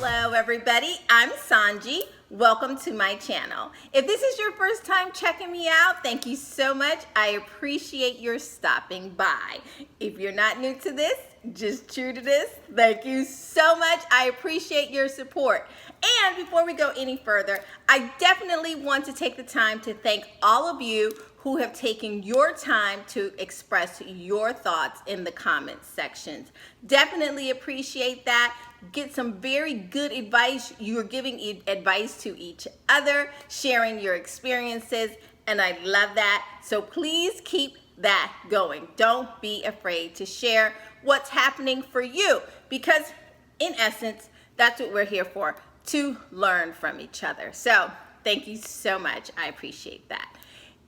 Hello everybody, I'm SohnJee. Welcome to my channel. If this is your first time checking me out, thank you so much. I appreciate your stopping by. If you're not new to this, just true to this, thank you so much. I appreciate your support. And before we go any further, I definitely want to take the time to thank all of you who have taken your time to express your thoughts in the comments sections. Definitely appreciate that. Get some very good advice. You're giving advice to each other, sharing your experiences, and I love that. So please keep that going. Don't be afraid to share what's happening for you, because in essence, that's what we're here for, to learn from each other. So thank you so much. I appreciate that.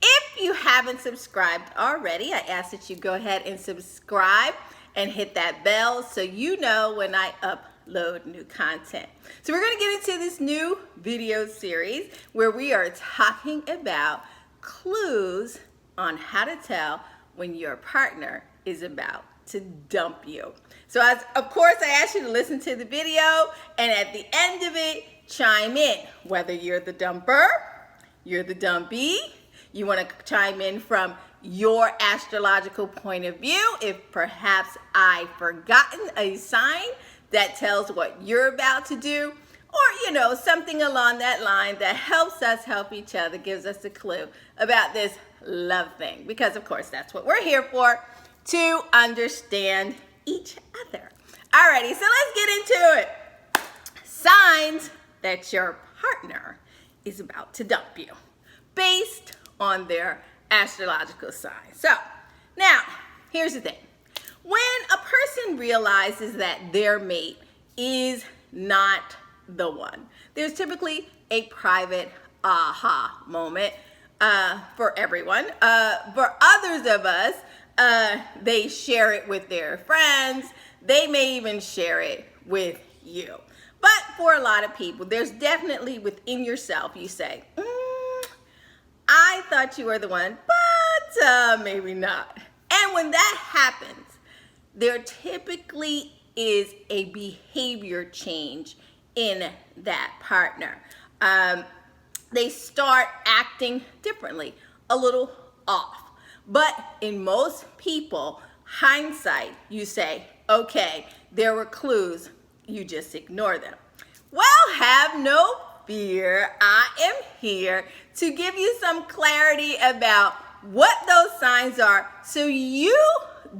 If you haven't subscribed already, I ask that you go ahead and subscribe and hit that bell so you know when I upload new content. So we're going to get into this new video series where we are talking about clues on how to tell when your partner is about to dump you. So of course, I ask you to listen to the video, and at the end of it, chime in. Whether you're the dumper, you're the dumpee, you want to chime in from your astrological point of view. If perhaps I've forgotten a sign that tells what you're about to do, or something along that line that helps us help each other, gives us a clue about this love thing. Because of course, that's what we're here for, to understand each other. Alrighty, so let's get into it. Signs that your partner is about to dump you, based on their astrological sign. So now, here's the thing. When a person realizes that their mate is not the one, there's typically a private aha moment for everyone. For others of us, they share it with their friends. They may even share it with you. But for a lot of people, there's definitely within yourself, you say, I thought you were the one, but maybe not. And when that happens, there typically is a behavior change in that partner. They start acting differently, a little off. But in most people, hindsight, you say, okay, there were clues, you just ignore them. Well, have no fear. I am here to give you some clarity about what those signs are so you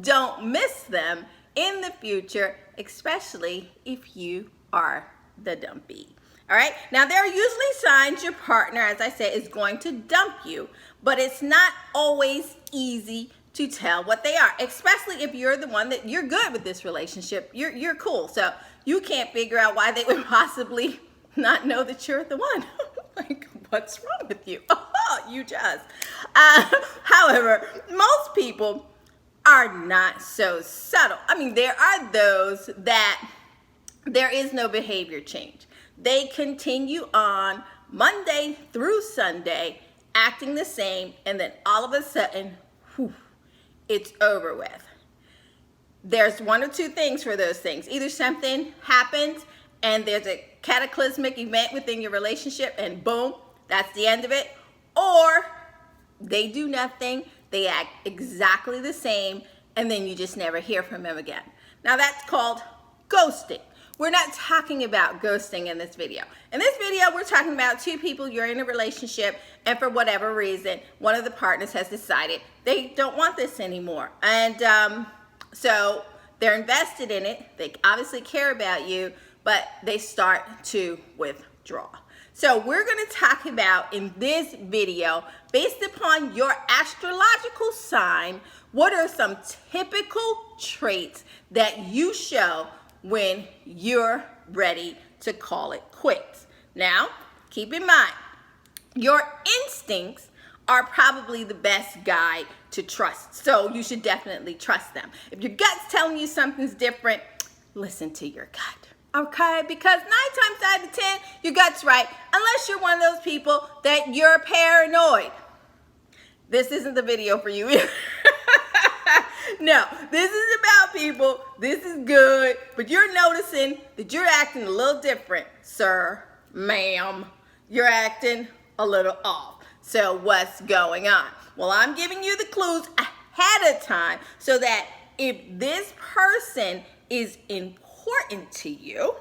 don't miss them in the future, especially if you are the dumpee. All right, now there are usually signs your partner, as I said, is going to dump you, but it's not always easy to tell what they are, especially if you're the one that you're good with this relationship. You're cool, so you can't figure out why they would possibly not know that you're the one. Like, what's wrong with you? Oh, you just. However, most people are not so subtle. I mean, there are those that there is no behavior change. They continue on Monday through Sunday, acting the same, and then all of a sudden, it's over with. There's one or two things for those things. Either something happens and there's a cataclysmic event within your relationship and boom, that's the end of it. Or they do nothing, they act exactly the same, and then you just never hear from them again. Now that's called ghosting. We're not talking about ghosting in this video. In this video, we're talking about two people, you're in a relationship, and for whatever reason, one of the partners has decided they don't want this anymore. And so they're invested in it. They obviously care about you, but they start to withdraw. So we're going to talk about in this video, based upon your astrological sign, what are some typical traits that you show when you're ready to call it quits. Now, keep in mind, your instincts are probably the best guide to trust. So you should definitely trust them. If your gut's telling you something's different, listen to your gut. Okay, because 9 times out of 10, your gut's right, unless you're one of those people that you're paranoid. This isn't the video for you either. No, this is about people. This is good. But you're noticing that you're acting a little different, sir, ma'am. You're acting a little off. So what's going on? Well, I'm giving you the clues ahead of time so that if this person is important to you,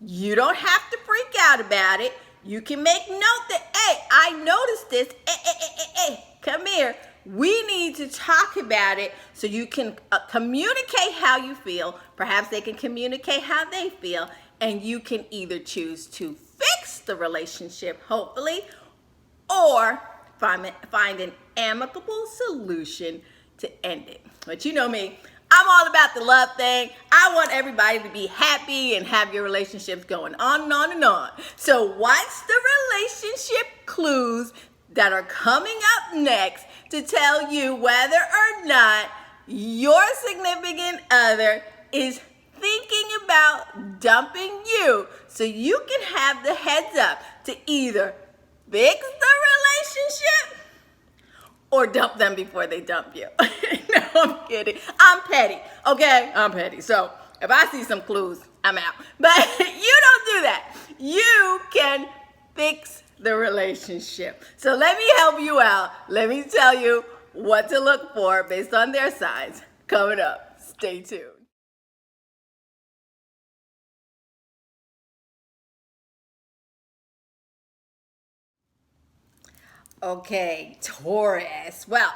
you don't have to freak out about it. You can make note that, hey, I noticed this. Hey, come here. We need to talk about it so you can communicate how you feel. Perhaps they can communicate how they feel, and you can either choose to fix the relationship, hopefully, or find an amicable solution to end it. But you know me, I'm all about the love thing. I want everybody to be happy and have your relationships going on and on and on. So watch the relationship clues that are coming up next to tell you whether or not your significant other is thinking about dumping you, so you can have the heads up to either fix the relationship or dump them before they dump you. No, I'm kidding. I'm petty, okay? I'm petty. So if I see some clues, I'm out. But you don't do that. You can fix the relationship. So let me help you out. Let me tell you what to look for based on their signs. Coming up. Stay tuned. Okay, Taurus. Well,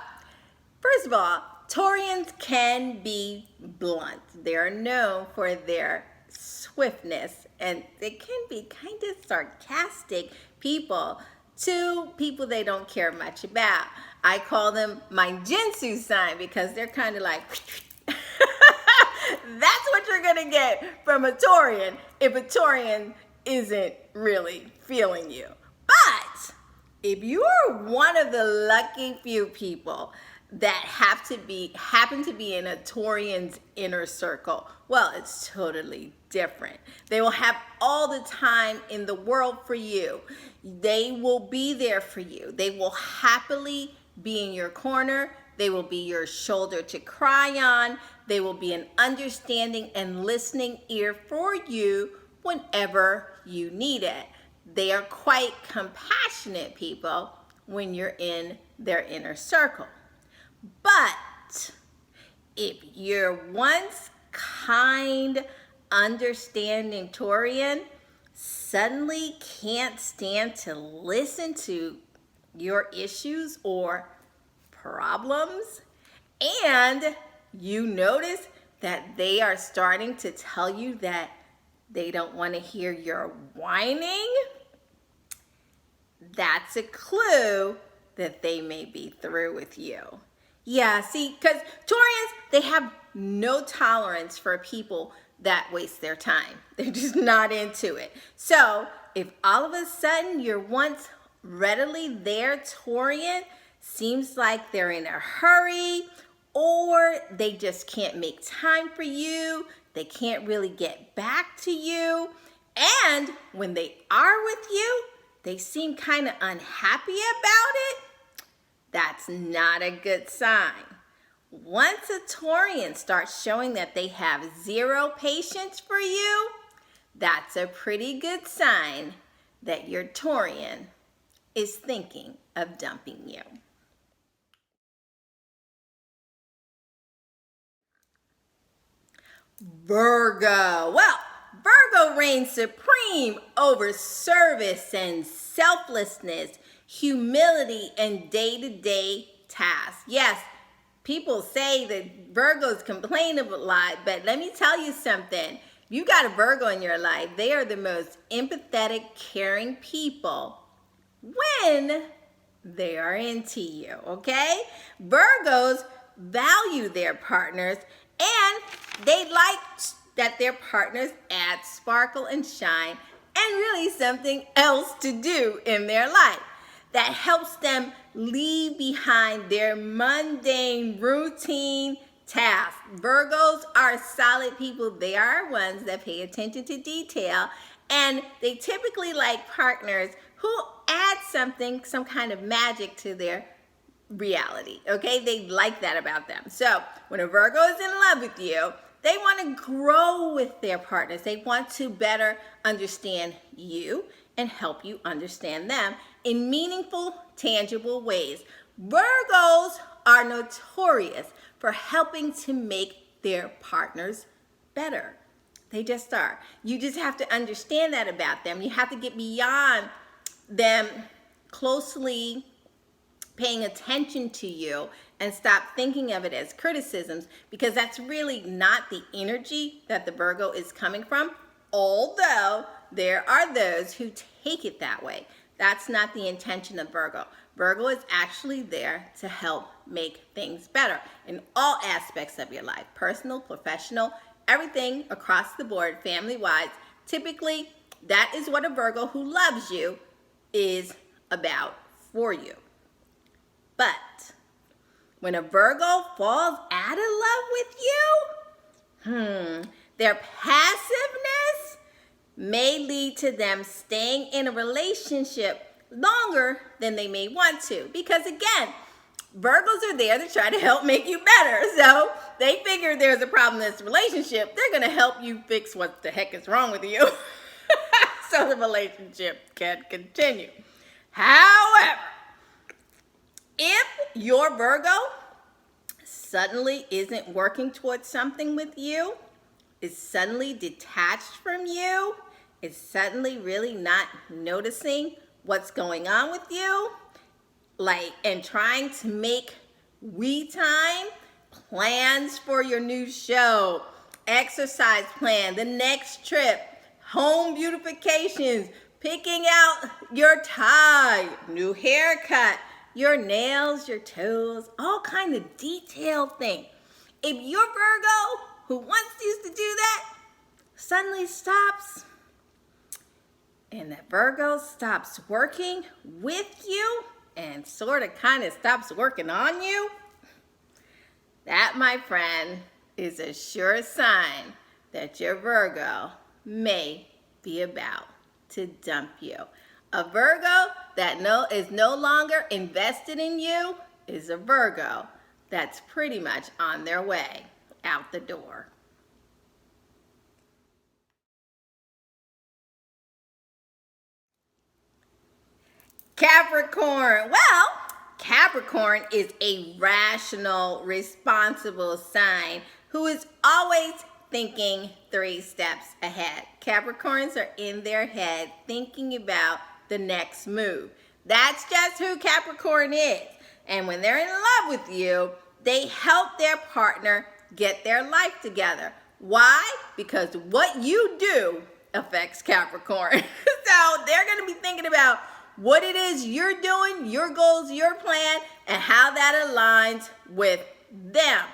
first of all, Taurians can be blunt. They're known for their swiftness, and they can be kind of sarcastic people to people they don't care much about. I call them my Jinsu sign because they're kind of like, that's what you're going to get from a Taurian if a Taurian isn't really feeling you. But if you are one of the lucky few people that happen to be in a Taurian's inner circle, well, it's totally different. They will have all the time in the world for you. They will be there for you. They will happily be in your corner. They will be your shoulder to cry on. They will be an understanding and listening ear for you whenever you need it. They are quite compassionate people when you're in their inner circle. But if you're once kind, understanding Taurian suddenly can't stand to listen to your issues or problems, and you notice that they are starting to tell you that they don't want to hear your whining, that's a clue that they may be through with you. Yeah, see, because Taurians, they have no tolerance for people that waste their time. They're just not into it. So if all of a sudden your once readily there Taurian seems like they're in a hurry, or they just can't make time for you, they can't really get back to you, and when they are with you, they seem kind of unhappy about it, that's not a good sign. Once a Taurian starts showing that they have zero patience for you, that's a pretty good sign that your Taurian is thinking of dumping you. Virgo. Well, Virgo reigns supreme over service and selflessness, humility, and day-to-day tasks. Yes, people say that Virgos complain a lot, but let me tell you something. If you got a Virgo in your life, they are the most empathetic, caring people when they are into you, okay? Virgos value their partners, and they like that their partners add sparkle and shine and really something else to do in their life that helps them leave behind their mundane routine tasks. Virgos are solid people. They are ones that pay attention to detail, and they typically like partners who add something, some kind of magic to their reality, okay? They like that about them. So when a Virgo is in love with you, they want to grow with their partners. They want to better understand you and help you understand them in meaningful, tangible ways. Virgos are notorious for helping to make their partners better. They just are. You just have to understand that about them. You have to get beyond them closely paying attention to you and stop thinking of it as criticisms, because that's really not the energy that the Virgo is coming from, although there are those who take it that way. That's not the intention of Virgo. Virgo is actually there to help make things better in all aspects of your life, personal, professional, everything across the board, family-wise. Typically, that is what a Virgo who loves you is about for you. But when a Virgo falls out of love with you, their passiveness may lead to them staying in a relationship longer than they may want to. Because again, Virgos are there to try to help make you better. So they figure there's a problem in this relationship. They're going to help you fix what the heck is wrong with you so the relationship can continue. However, if your Virgo suddenly isn't working towards something with you, is suddenly detached from you, is suddenly really not noticing what's going on with you, and trying to make we time, plans for your new show, exercise plan, the next trip, home beautifications, picking out your tie, new haircut, your nails, your toes, all kind of detailed things. If your Virgo, who once used to do that, suddenly stops, and that Virgo stops working with you and sort of kind of stops working on you, that, my friend, is a sure sign that your Virgo may be about to dump you. A Virgo that is no longer invested in you is a Virgo that's pretty much on their way out the door. Capricorn. Well, Capricorn is a rational, responsible sign who is always thinking 3 steps ahead. Capricorns are in their head thinking about the next move. That's just who Capricorn is. And when they're in love with you, they help their partner get their life together. Why? Because what you do affects Capricorn. So they're going to be thinking about what it is you're doing, your goals, your plan, and how that aligns with them.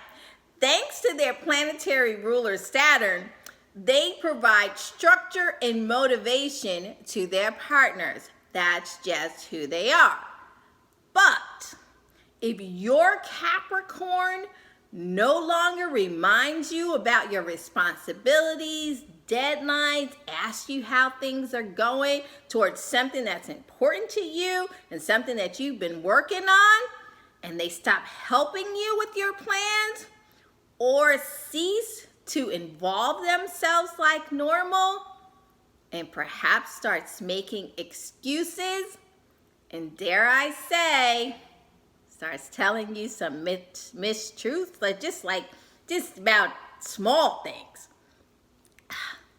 Thanks to their planetary ruler Saturn, they provide structure and motivation to their partners. That's just who they are. But if your Capricorn no longer reminds you about your responsibilities, deadlines, asks you how things are going towards something that's important to you and something that you've been working on, and they stop helping you with your plans or cease to involve themselves like normal and perhaps starts making excuses and, dare I say, starts telling you some mistruths, just about small things,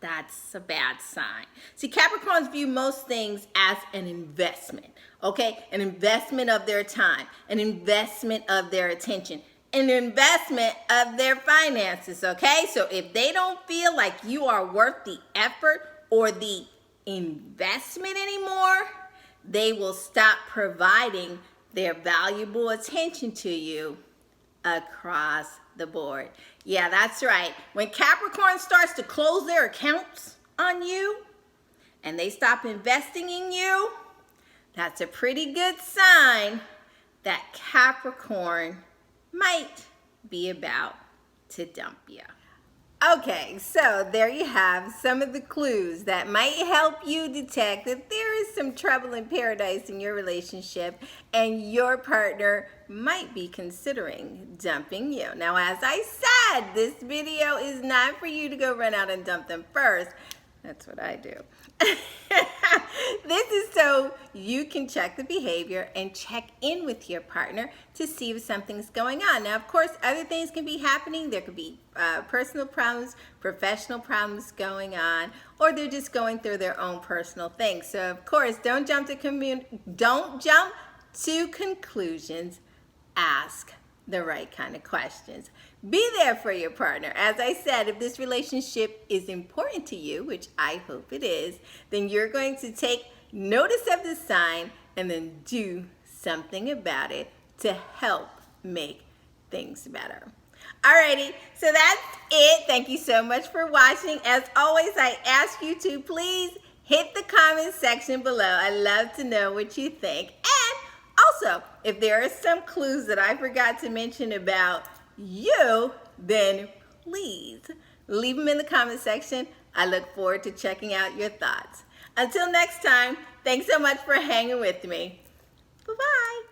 that's a bad sign. See, Capricorns view most things as an investment, okay? An investment of their time, an investment of their attention, an investment of their finances, okay? So if they don't feel like you are worth the effort or the investment anymore, they will stop providing their valuable attention to you across the board. Yeah, that's right. When Capricorn starts to close their accounts on you and they stop investing in you, that's a pretty good sign that Capricorn might be about to dump you. Okay, so there you have some of the clues that might help you detect that there is some trouble in paradise in your relationship and your partner might be considering dumping you. Now, as I said, this video is not for you to go run out and dump them first. That's what I do. This is so you can check the behavior and check in with your partner to see if something's going on. Now, of course, other things can be happening. There could be personal problems, professional problems going on, or they're just going through their own personal things. So, of course, don't jump to conclusions. Ask the right kind of questions. Be there for your partner. As I said, if this relationship is important to you, which I hope it is, then you're going to take notice of the sign and then do something about it to help make things better. Alrighty, so that's it. Thank you so much for watching. As always, I ask you to please hit the comment section below. I love to know what you think. And also, if there are some clues that I forgot to mention about you, then please leave them in the comment section. I look forward to checking out your thoughts. Until next time, thanks so much for hanging with me. Bye-bye.